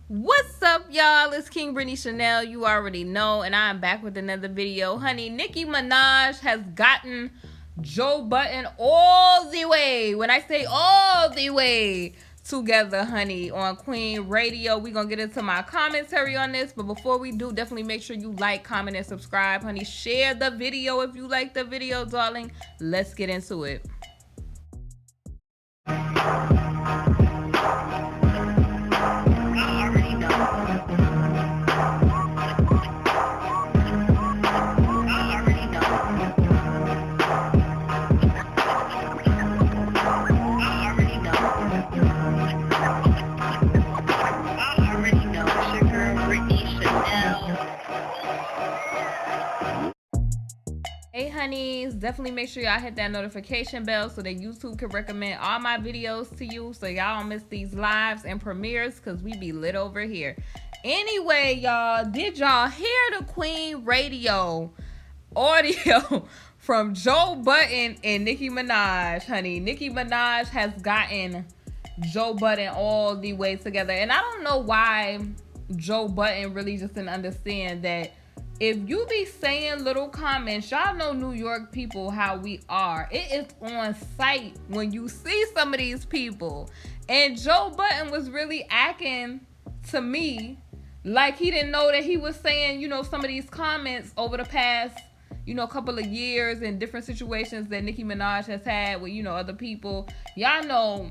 What's up, y'all? It's KingBritneyChanel. You already know, and I'm back with another video. Honey, Nicki Minaj has gotten Joe Budden all the way. When I say all the way together, honey, on Queen Radio. We're going to get into my commentary on this. But before we do, definitely make sure you like, comment, and subscribe, honey. Share the video if you like the video, darling. Let's get into it. Hey honeys, definitely make sure y'all hit that notification bell so that YouTube can recommend all my videos to you so y'all don't miss these lives and premieres because we be lit over here. Anyway, y'all, did y'all hear the Queen Radio audio from Joe Budden and Nicki Minaj, honey? Nicki Minaj has gotten Joe Budden all the way together. And I don't know why Joe Budden really just didn't understand that if you be saying little comments, y'all know New York people how we are. It is on sight when you see some of these people. And Joe Budden was really acting to me like he didn't know that he was saying, you know, some of these comments over the past, you know, couple of years in different situations that Nicki Minaj has had with, you know, other people. Y'all know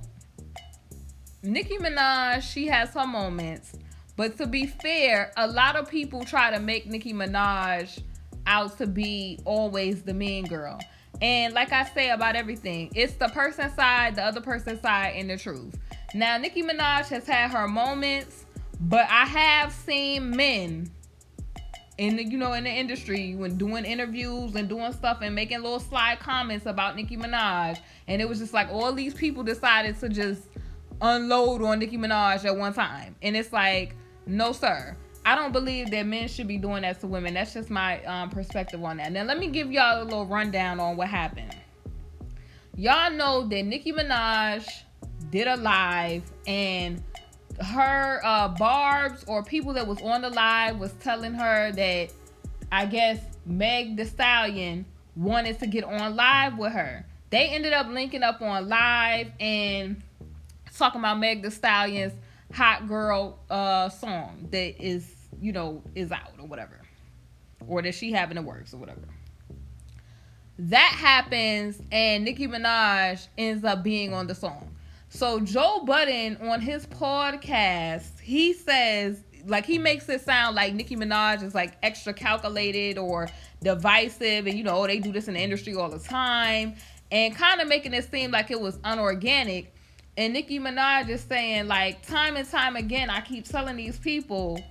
Nicki Minaj, she has her moments. But to be fair, a lot of people try to make Nicki Minaj out to be always the mean girl. And like I say about everything, it's the person side, the other person's side, and the truth. Now, Nicki Minaj has had her moments, but I have seen men in the, you know, in the industry when doing interviews and doing stuff and making little sly comments about Nicki Minaj. And it was just like all these people decided to just unload on Nicki Minaj at one time. And it's like, no, sir. I don't believe that men should be doing that to women. That's just my perspective on that. Now, let me give y'all a little rundown on what happened. Y'all know that Nicki Minaj did a live, and her barbs or people that was on the live was telling her that, I guess, Meg Thee Stallion wanted to get on live with her. They ended up linking up on live and talking about Meg Thee Stallion's Hot Girl song that is, you know, is out or whatever, or that she having the works or whatever. That happens and Nicki Minaj ends up being on the song. So Joe Budden on his podcast, he says, like, he makes it sound like Nicki Minaj is like extra calculated or divisive, and you know, they do this in the industry all the time, and kind of making it seem like it was unorganic. And Nicki Minaj is saying, like, time and time again, I keep telling these people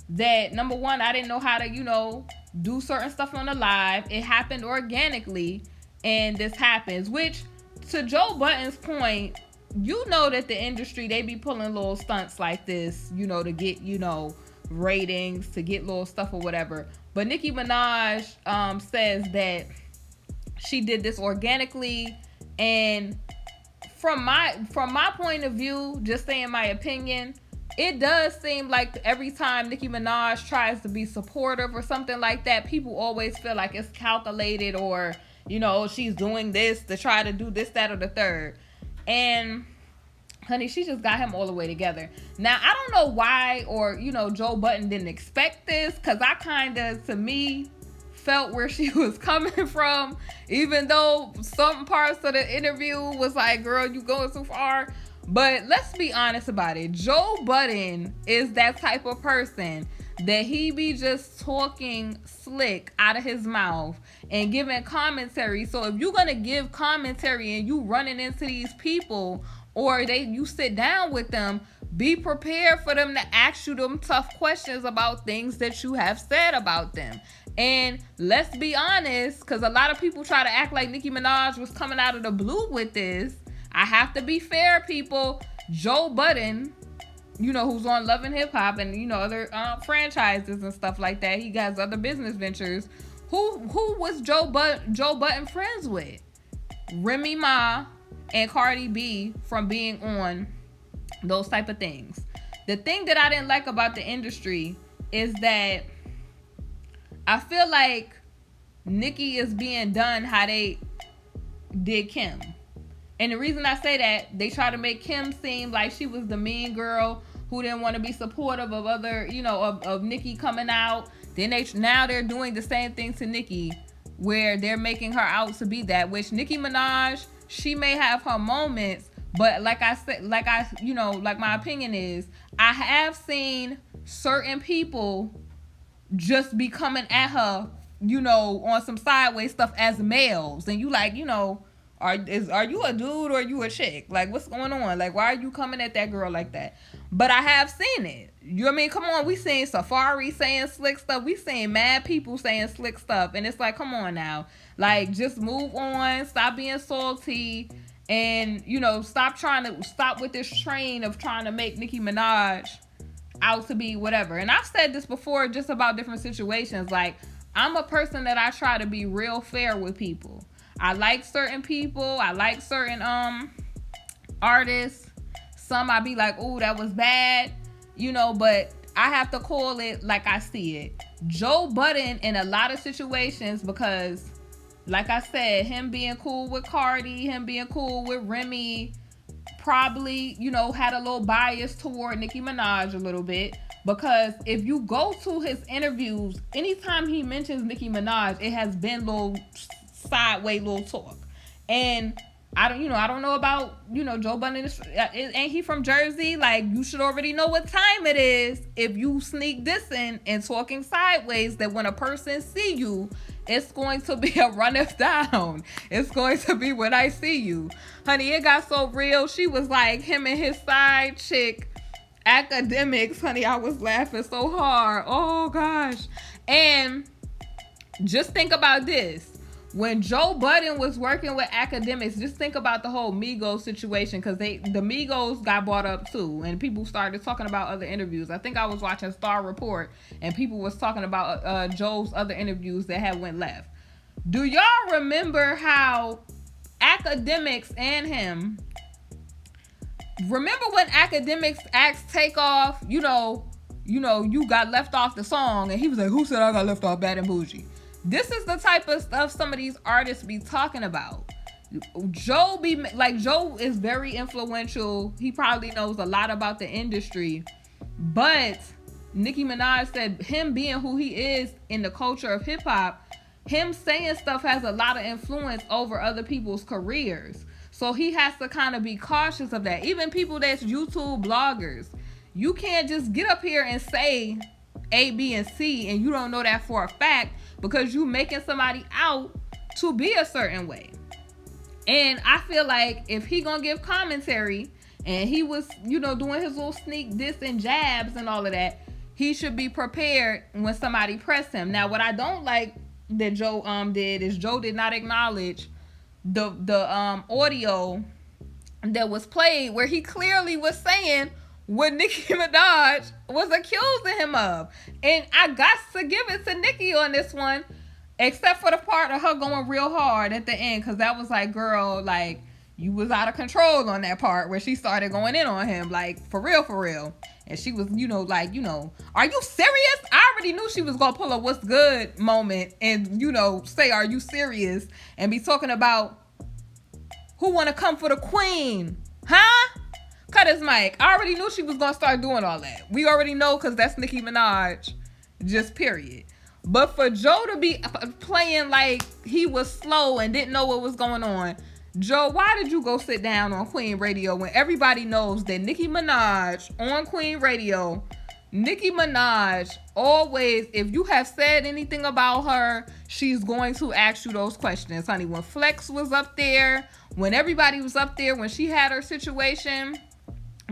that, number one, I didn't know how to, you know, do certain stuff on the live. It happened organically, and this happens. Which, to Joe Budden's point, you know that the industry, they be pulling little stunts like this, you know, to get, you know, ratings, to get little stuff or whatever. But Nicki Minaj says that she did this organically, and from my point of view, just saying my opinion, it does seem like every time Nicki Minaj tries to be supportive or something like that, people always feel like it's calculated, or, you know, she's doing this to try to do this, that, or the third. And honey, she just got him all the way together. Now, I don't know why, or, you know, Joe Budden didn't expect this, because I kind of, to me, felt where she was coming from, even though some parts of the interview was like, girl, you going too far. But let's be honest about it. Joe Budden is that type of person that he be just talking slick out of his mouth and giving commentary. So if you're gonna give commentary and you running into these people, or you sit down with them, be prepared for them to ask you them tough questions about things that you have said about them. And let's be honest, because a lot of people try to act like Nicki Minaj was coming out of the blue with this. I have to be fair, people. Joe Budden, you know, who's on Love and Hip Hop and, you know, other franchises and stuff like that. He has other business ventures. Who was Joe Budden friends with? Remy Ma and Cardi B, from being on those type of things. The thing that I didn't like about the industry is that I feel like Nicki is being done how they did Kim. And the reason I say that, they try to make Kim seem like she was the mean girl who didn't want to be supportive of other, of Nicki coming out. Then now they're doing the same thing to Nicki, where they're making her out to be that, which Nicki Minaj, she may have her moments, but like I said, like my opinion is, I have seen certain people just be coming at her, on some sideways stuff as males. And you like, are you a dude or are you a chick? Like, what's going on? Like, why are you coming at that girl like that? But I have seen it. You know what I mean? Come on, we seen Safari saying slick stuff. We seen mad people saying slick stuff. And it's like, come on now. Like, just move on. Stop being salty. And, stop with this train of trying to make Nicki Minaj out to be whatever. And I've said this before just about different situations. Like, I'm a person that I try to be real fair with people. I like certain people. I like certain artists. Some I be like, oh, that was bad, but I have to call it like I see it. Joe Budden in a lot of situations, because like I said, him being cool with Cardi, him being cool with Remy, probably, had a little bias toward Nicki Minaj a little bit. Because if you go to his interviews, anytime he mentions Nicki Minaj, it has been little sideways little talk. And I don't know about, Joe Budden. Ain't he from Jersey? Like, you should already know what time it is if you sneak this in and talking sideways, that when a person see you, it's going to be a runneth down. It's going to be when I see you. Honey, it got so real. She was like, him and his side chick, Academics. Honey, I was laughing so hard. Oh, gosh. And just think about this. When Joe Budden was working with Academics, just think about the whole Migos situation, because the Migos got brought up too, and people started talking about other interviews. I think I was watching Star Report, and people was talking about Joe's other interviews that had went left. Do y'all remember how Academics and him? Remember when Academics asked Takeoff, you got left off the song, and he was like, "Who said I got left off Bad and Bougie?" This is the type of stuff some of these artists be talking about. Joe is very influential. He probably knows a lot about the industry. But Nicki Minaj said him being who he is in the culture of hip hop, him saying stuff has a lot of influence over other people's careers. So he has to kind of be cautious of that. Even people that's YouTube bloggers, you can't just get up here and say A, B, and C, and you don't know that for a fact, because you making somebody out to be a certain way. And I feel like if he gonna give commentary, and he was, doing his little sneak diss and jabs and all of that, he should be prepared when somebody press him. Now, what I don't like that Joe did is Joe did not acknowledge the audio that was played where he clearly was saying what Nicki Minaj was accusing him of. And I got to give it to Nicki on this one, except for the part of her going real hard at the end, because that was like, girl, like, you was out of control on that part where she started going in on him, like, for real. And she was, are you serious? I already knew she was going to pull a what's good moment and, say, are you serious? And be talking about who want to come for the queen, huh? Cut his mic. I already knew she was going to start doing all that. We already know, because that's Nicki Minaj, just period. But for Joe to be playing like he was slow and didn't know what was going on, Joe, why did you go sit down on Queen Radio when everybody knows that Nicki Minaj on Queen Radio, Nicki Minaj always, if you have said anything about her, she's going to ask you those questions, honey. When Flex was up there, when everybody was up there, when she had her situation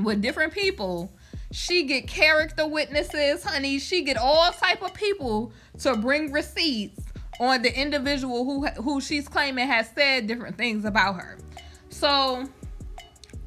with different people, she get character witnesses, honey. She get all type of people to bring receipts on the individual who she's claiming has said different things about her. So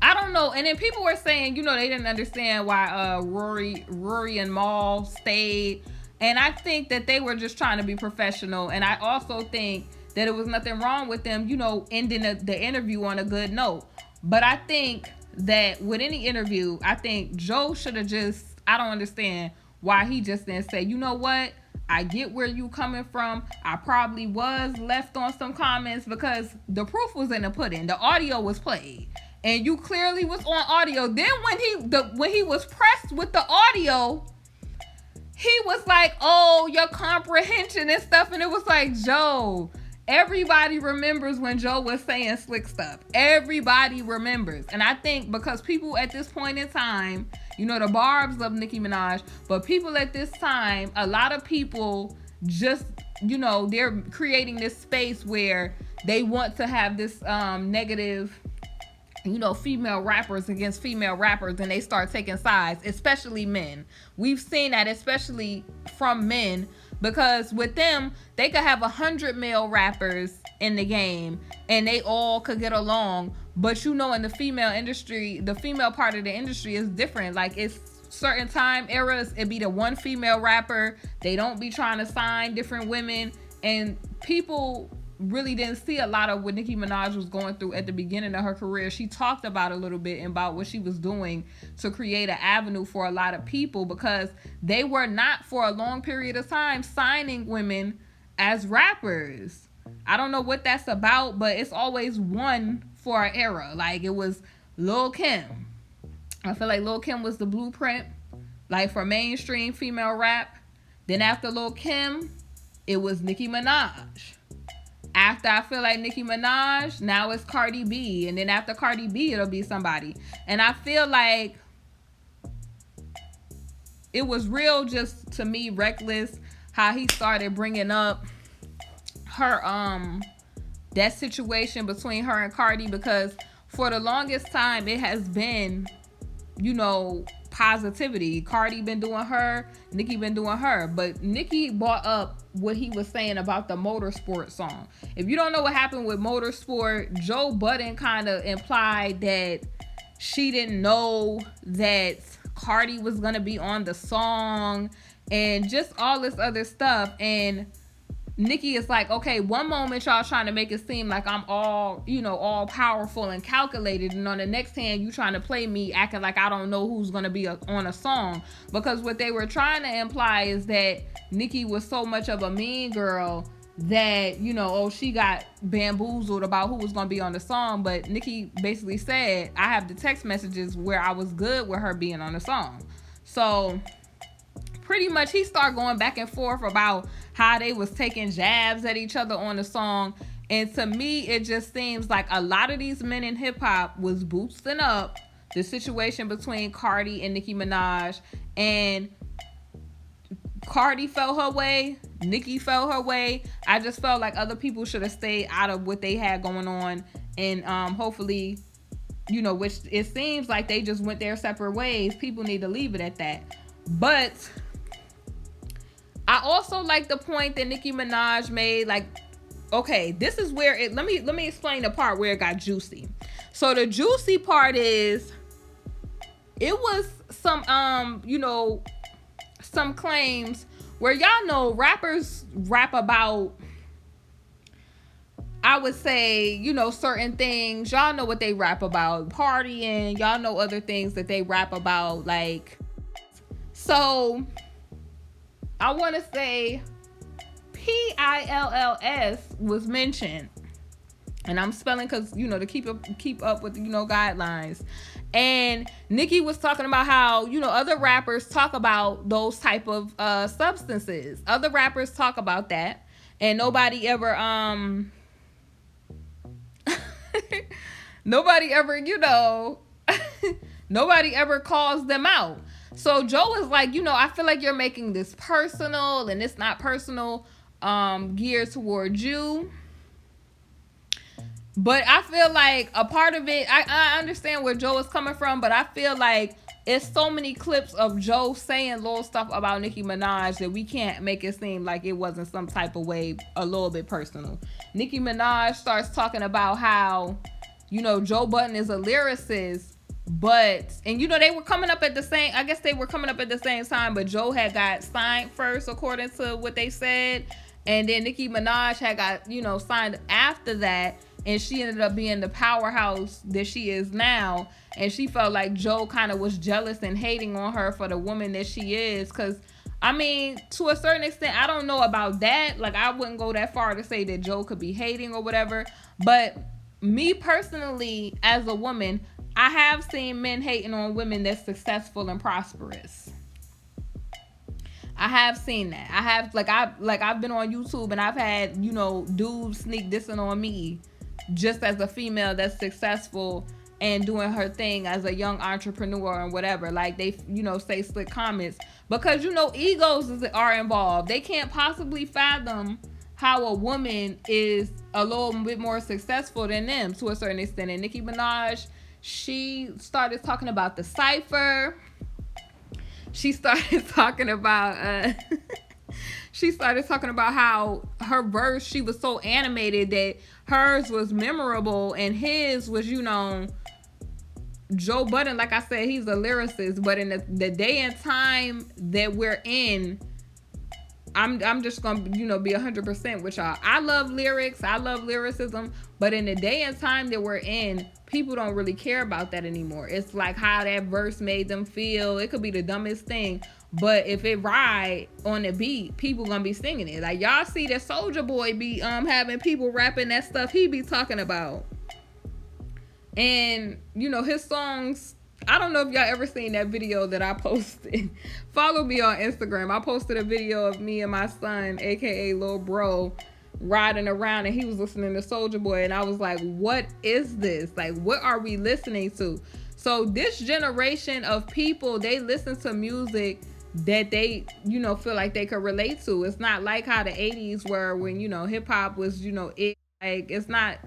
I don't know. And then people were saying, they didn't understand why Rory and Mal stayed. And I think that they were just trying to be professional. And I also think that it was nothing wrong with them, ending the interview on a good note. But I think that with any interview, I think Joe should have just, I don't understand why he just didn't say, you know what? I get where you coming from. I probably was left on some comments, because the proof was in the pudding. The audio was played, and you clearly was on audio. Then when he was pressed with the audio, he was like, oh, your comprehension and stuff. And it was like, Joe, everybody remembers when Joe was saying slick stuff. Everybody remembers. And I think because people at this point in time, you know, the Barbs love Nicki Minaj, but people at this time, a lot of people just, you know, they're creating this space where they want to have this negative, you know, female rappers against female rappers, and they start taking sides, especially men. We've seen that, especially from men, because with them, they could have 100 male rappers in the game and they all could get along. But you know, in the female industry, the female part of the industry is different. Like, it's certain time eras, it be the one female rapper. They don't be trying to sign different women. And people really didn't see a lot of what Nicki Minaj was going through at the beginning of her career. She talked about a little bit about what she was doing to create an avenue for a lot of people, because they were not, for a long period of time, signing women as rappers. I don't know what that's about, but it's always one for an era. Like, it was Lil' Kim. I feel like Lil' Kim was the blueprint, like, for mainstream female rap. Then after Lil' Kim, it was Nicki Minaj. After, I feel like, Nicki Minaj, now it's Cardi B. And then after Cardi B, it'll be somebody. And I feel like it was real, just, to me, reckless how he started bringing up her, that situation between her and Cardi, because for the longest time, it has been, you know, positivity. Cardi been doing her, Nicki been doing her. But Nicki brought up what he was saying about the Motorsport song. If you don't know what happened with Motorsport, Joe Budden kind of implied that she didn't know that Cardi was gonna be on the song and just all this other stuff. And Nicki is like, okay, one moment y'all trying to make it seem like I'm all, you know, all powerful and calculated, and on the next hand you trying to play me acting like I don't know who's gonna be on a song. Because what they were trying to imply is that Nicki was so much of a mean girl that, you know, oh, she got bamboozled about who was gonna be on the song. But Nicki basically said, I have the text messages where I was good with her being on the song. So pretty much he started going back and forth about how they was taking jabs at each other on the song. And to me, it just seems like a lot of these men in hip hop was boosting up the situation between Cardi and Nicki Minaj. And Cardi felt her way, Nicki felt her way. I just felt like other people should have stayed out of what they had going on. And hopefully, you know, which it seems like they just went their separate ways. People need to leave it at that. But I also like the point that Nicki Minaj made. Like, okay, this is where it, let me explain the part where it got juicy. So the juicy part is, it was some you know, some claims where, y'all know, rappers rap about, I would say, you know, certain things. Y'all know what they rap about, partying. Y'all know other things that they rap about, like, so I want to say PILLS was mentioned, and I'm spelling because, you know, to keep up with, you know, guidelines. And Nicki was talking about how, you know, other rappers talk about those type of substances. Other rappers talk about that, and nobody ever nobody ever, you know, nobody ever calls them out. So Joe is like, you know, I feel like you're making this personal, and it's not personal geared towards you. But I feel like a part of it, I understand where Joe is coming from, but I feel like it's so many clips of Joe saying little stuff about Nicki Minaj that we can't make it seem like it wasn't some type of way a little bit personal. Nicki Minaj starts talking about how, you know, Joe Budden is a lyricist. But, and you know, they were coming up at the same, I guess they were coming up at the same time, but Joe had got signed first, according to what they said. And then Nicki Minaj had got, you know, signed after that. and she ended up being the powerhouse that she is now. And she felt like Joe kind of was jealous and hating on her for the woman that she is. Because, I mean, to a certain extent, I don't know about that. Like, I wouldn't go that far to say that Joe could be hating or whatever. But me personally, as a woman, I have seen men hating on women that's successful and prosperous. I have seen that. I've been on YouTube and I've had, dudes sneak dissing on me just as a female that's successful and doing her thing as a young entrepreneur and whatever. Like, they, say slick comments because, egos are involved. They can't possibly fathom how a woman is a little bit more successful than them to a certain extent. And Nicki Minaj, she started talking about the cipher. She started talking about how her verse, she was so animated that hers was memorable and his was, Joe Budden, like I said, he's a lyricist, but in the day and time that we're in, I'm just gonna be 100% with y'all. I love lyrics, I love lyricism, but in the day and time that we're in, people don't really care about that anymore. It's like how that verse made them feel. It could be the dumbest thing, but if it ride on the beat, people gonna be singing it. Like, y'all see that Soulja Boy be having people rapping that stuff he be talking about. And, his songs, I don't know if y'all ever seen that video that I posted. Follow me on Instagram. I posted a video of me and my son, aka Lil Bro, riding around, and he was listening to Soulja Boy, and I was like, what is this? Like, what are we listening to? So this generation of people, they listen to music that they, feel like they could relate to. It's not like how the 80s were when, hip-hop was, it. Like, it's not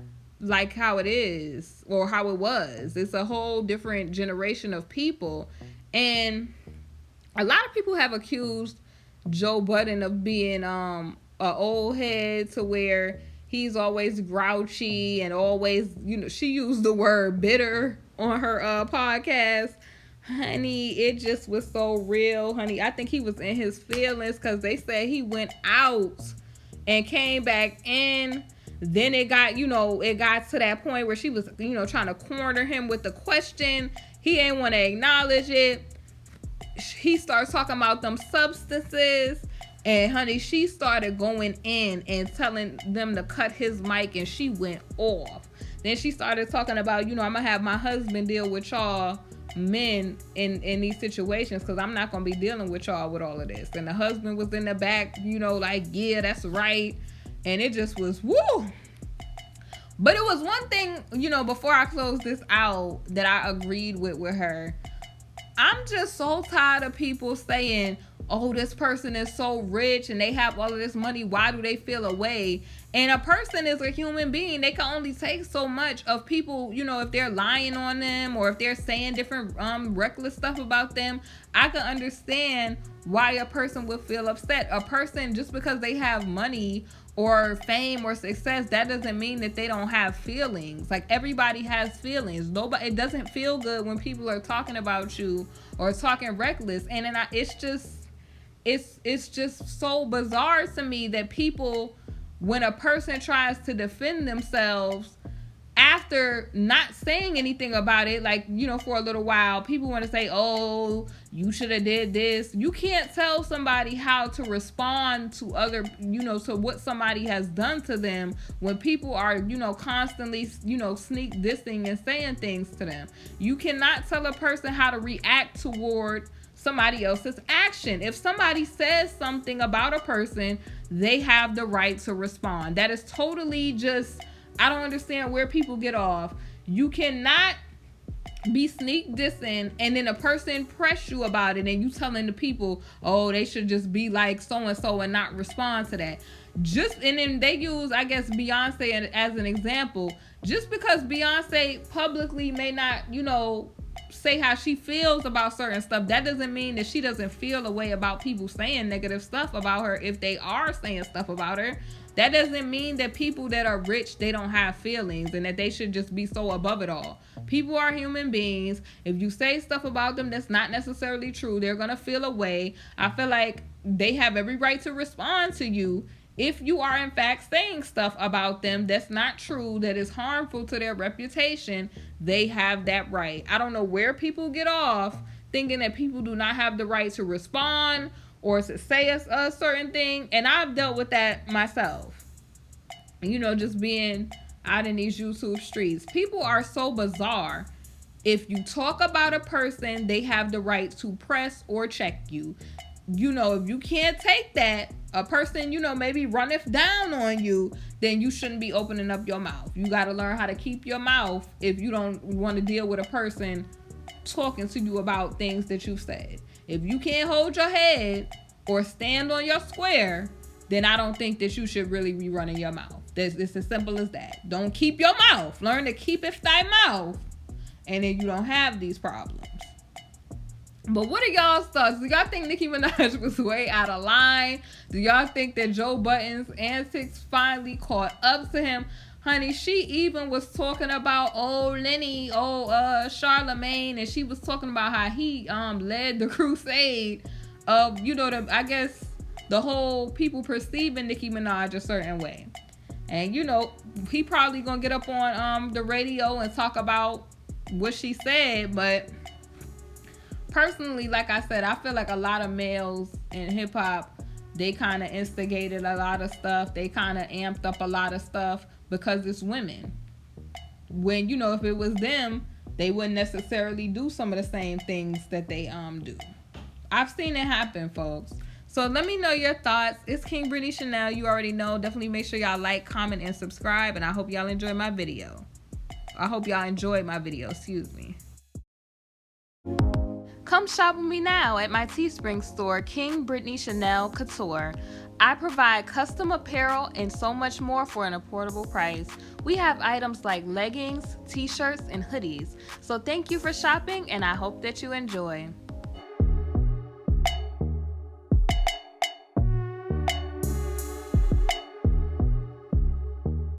like how it is or how it was. It's a whole different generation of people. And a lot of people have accused Joe Budden of being a old head, to where he's always grouchy and always, she used the word bitter on her podcast. Honey, it just was so real, honey. I think he was in his feelings because they said he went out and came back in. Then it got to that point where she was, trying to corner him with the question. He ain't want to acknowledge it. He starts talking about them substances. And, honey, she started going in and telling them to cut his mic, and she went off. Then she started talking about, I'm going to have my husband deal with y'all men in these situations, because I'm not going to be dealing with y'all with all of this. And the husband was in the back, like, yeah, that's right. And it just was, woo. But it was one thing, before I close this out, that I agreed with her. I'm just so tired of people saying, oh, this person is so rich and they have all of this money, why do they feel away? And a person is a human being. They can only take so much of people, if they're lying on them or if they're saying different reckless stuff about them. I can understand why a person would feel upset. A person, just because they have money or fame or success, that doesn't mean that they don't have feelings. Like, everybody has feelings. It doesn't feel good when people are talking about you or talking reckless. And then it's just so bizarre to me that people, when a person tries to defend themselves after not saying anything about it, like, for a little while, people want to say, oh, you should have did this. You can't tell somebody how to respond to other, to what somebody has done to them when people are, constantly, sneak dissing and saying things to them. You cannot tell a person how to react toward somebody else's action. If somebody says something about a person, they have the right to respond. That is totally just, I don't understand where people get off. You cannot be sneak dissing and then a person press you about it and you telling the people, oh, they should just be like so-and-so and not respond to that. And then they use, I guess, Beyonce as an example. Just because Beyonce publicly may not, say how she feels about certain stuff, that doesn't mean that she doesn't feel a way about people saying negative stuff about her if they are saying stuff about her. That doesn't mean that people that are rich, they don't have feelings and that they should just be so above it all. People are human beings. If you say stuff about them that's not necessarily true, they're going to feel a way. I feel like they have every right to respond to you If you are in fact saying stuff about them that's not true, that is harmful to their reputation, they have that right. I don't know where people get off thinking that people do not have the right to respond or to say a certain thing. And I've dealt with that myself. You know, just being out in these YouTube streets. People are so bizarre. If you talk about a person, they have the right to press or check you. You know, if you can't take that, a person, you know, maybe runneth down on you, then you shouldn't be opening up your mouth. You got to learn how to keep your mouth if you don't want to deal with a person talking to you about things that you've said. If you can't hold your head or stand on your square, then I don't think that you should really be running your mouth. It's as simple as that. Don't keep your mouth. Learn to keep it thy mouth, and then you don't have these problems. But what are y'all's thoughts? Do y'all think Nicki Minaj was way out of line? Do y'all think that Joe Budden's antics finally caught up to him? Honey, she even was talking about Charlemagne, and she was talking about how he led the crusade of, you know, I guess the whole people perceiving Nicki Minaj a certain way. And, you know, he probably gonna get up on the radio and talk about what she said, but personally, like I said, I feel like a lot of males in hip-hop, they kind of instigated a lot of stuff. They kind of amped up a lot of stuff because it's women. When, you know, if it was them, they wouldn't necessarily do some of the same things that they do. I've seen it happen, folks. So let me know your thoughts. It's KingBritneyChanel. You already know. Definitely make sure y'all like, comment, and subscribe. And I hope y'all enjoy my video. Excuse me. Come shop with me now at my Teespring store, KingBritneyChanel Couture. I provide custom apparel and so much more for an affordable price. We have items like leggings, t-shirts, and hoodies. So thank you for shopping, and I hope that you enjoy.